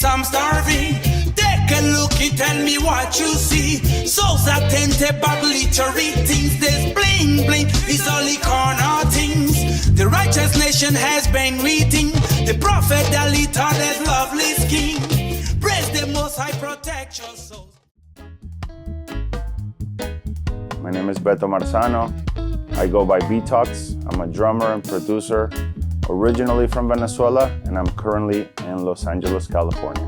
I'm starving. Take a look and tell me what you see. Souls attentive, obliterating. This bling bling is only corner things. The righteous nation has been reading. The prophet Dali taught his lovely skin. Praise the Most High, protect your souls. My name is Beto Marzano. I go by BEATALKS. I'm a drummer and producer, originally from Venezuela, and I'm currently in Los Angeles, California.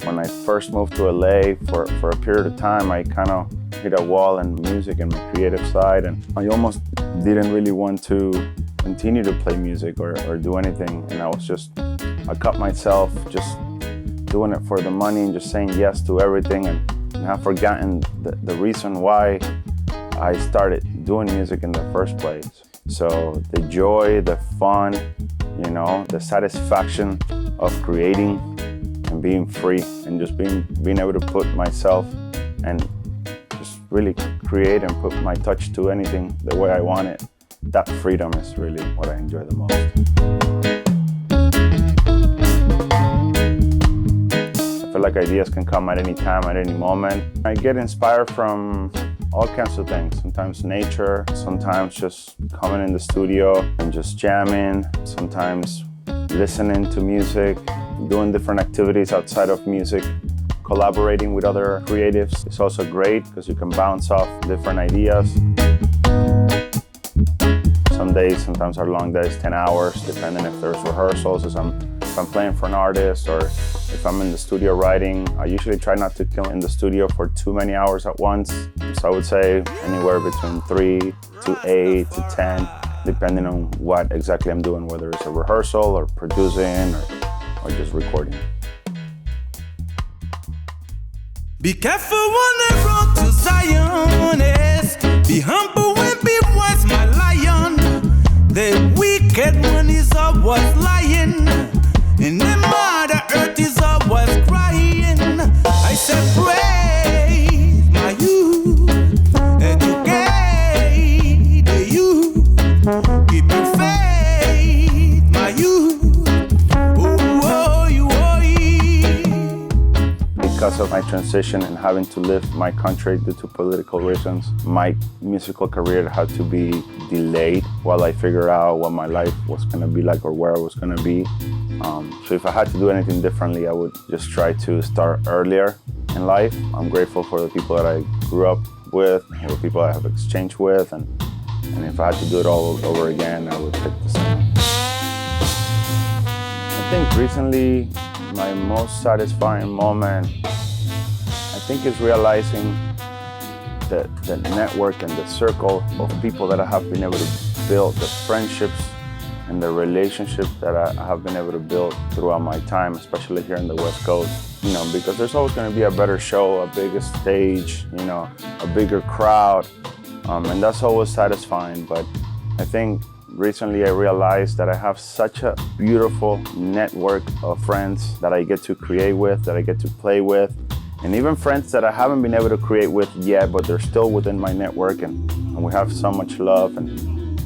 When I first moved to LA for a period of time, I kind of hit a wall in music and my creative side, and I almost didn't really want to continue to play music or do anything, and I cut myself just doing it for the money and just saying yes to everything, and I've forgotten the reason why I started doing music in the first place. So the joy, the fun, the satisfaction of creating and being free and just being able to put myself and just really create and put my touch to anything the way I want it. That freedom is really what I enjoy the most. I feel like ideas can come at any time, at any moment. I get inspired from all kinds of things. Sometimes nature, sometimes just coming in the studio and just jamming, sometimes listening to music, doing different activities outside of music, collaborating with other creatives. It's also great because you can bounce off different ideas. Some days, sometimes are long days, 10 hours, depending if there's rehearsals, if I'm playing for an artist, or if I'm in the studio writing. I usually try not to kill in the studio for too many hours at once. So I would say anywhere between 3 to 8 to 10, depending on what exactly I'm doing, whether it's a rehearsal or producing or just recording. Be careful on the road to Zion, yes. Be humble and be wise, my lion. The wicked one is always lying, and the mother earth is always crying. I said praise my youth, educate the youth, keep your faith, my youth. Because of my transition and having to leave my country due to political reasons, my musical career had to be delayed while I figured out what my life was going to be like or where I was going to be. So if I had to do anything differently, I would just try to start earlier in life. I'm grateful for the people that I grew up with, the people I have exchanged with, and if I had to do it all over again, I would pick the same. I think recently, my most satisfying moment, I think, is realizing the network and the circle of people that I have been able to build, the friendships and the relationships that I have been able to build throughout my time, especially here in the West Coast. Because there's always going to be a better show, a bigger stage, a bigger crowd, and that's always satisfying. But I think recently I realized that I have such a beautiful network of friends that I get to create with, that I get to play with, and even friends that I haven't been able to create with yet, but they're still within my network, and we have so much love, and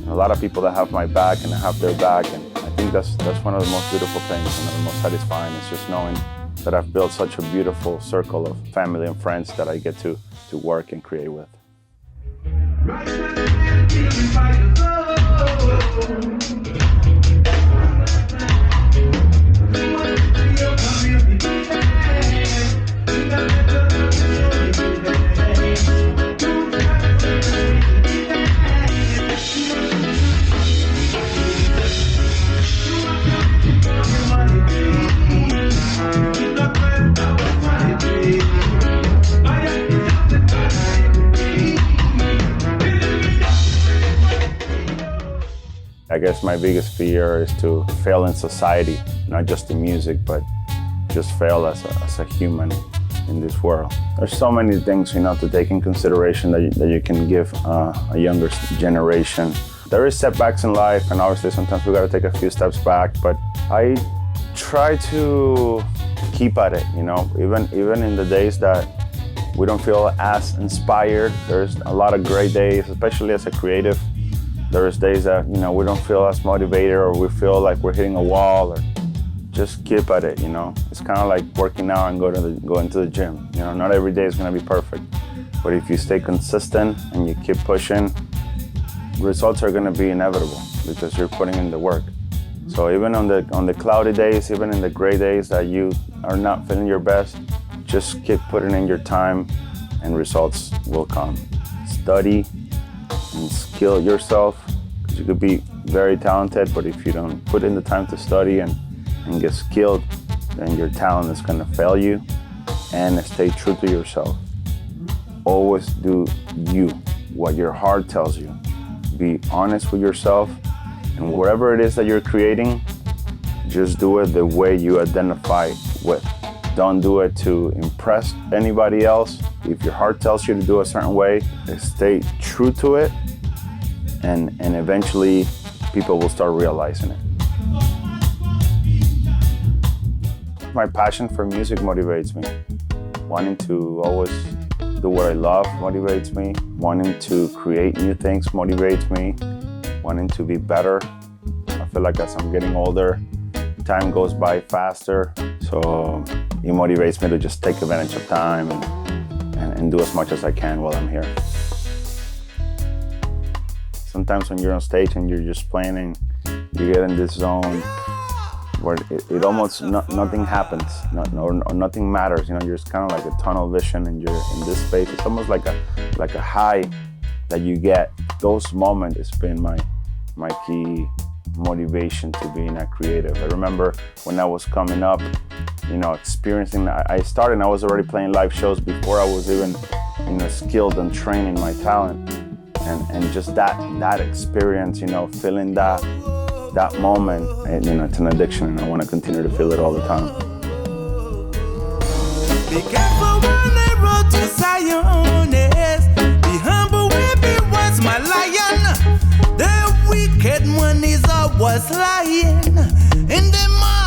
a lot of people that have my back and I have their back, and I think that's one of the most beautiful things and the most satisfying, is just knowing that I've built such a beautiful circle of family and friends that I get to work and create with. I guess my biggest fear is to fail in society, not just in music, but just fail as a human. in this world. There's so many things, to take in consideration that you can give a younger generation. There is setbacks in life, and obviously sometimes we gotta take a few steps back, but I try to keep at it, even in the days that we don't feel as inspired. There's a lot of great days, especially as a creative. There's days that, we don't feel as motivated, or we feel like we're hitting a wall, or just keep at it, It's kind of like working out and go into the gym. Not every day is gonna be perfect, but if you stay consistent and you keep pushing, results are gonna be inevitable because you're putting in the work. So even on the cloudy days, even in the gray days that you are not feeling your best, just keep putting in your time and results will come. Study and skill yourself, because you could be very talented, but if you don't put in the time to study and get skilled, then your talent is gonna fail you. And stay true to yourself. Always do you, what your heart tells you. Be honest with yourself, and whatever it is that you're creating, just do it the way you identify with. Don't do it to impress anybody else. If your heart tells you to do a certain way, stay true to it, and eventually people will start realizing it. My passion for music motivates me. Wanting to always do what I love motivates me. Wanting to create new things motivates me. Wanting to be better. I feel like as I'm getting older, time goes by faster. So it motivates me to just take advantage of time and do as much as I can while I'm here. Sometimes when you're on stage and you're just playing and you get in this zone where it almost nothing happens, or nothing matters. You're just kind of like a tunnel vision, and you're in this space. It's almost like a high that you get. Those moments has been my key motivation to being a creative. I remember when I was coming up, experiencing. I started, and I was already playing live shows before I was even, skilled and trained in my talent, and just that experience, feeling that moment, it's an addiction, and I want to continue to feel it all the time. Be careful when they road to Zion is. Be humble when be once my lion. The wicked one is always lying in the mind.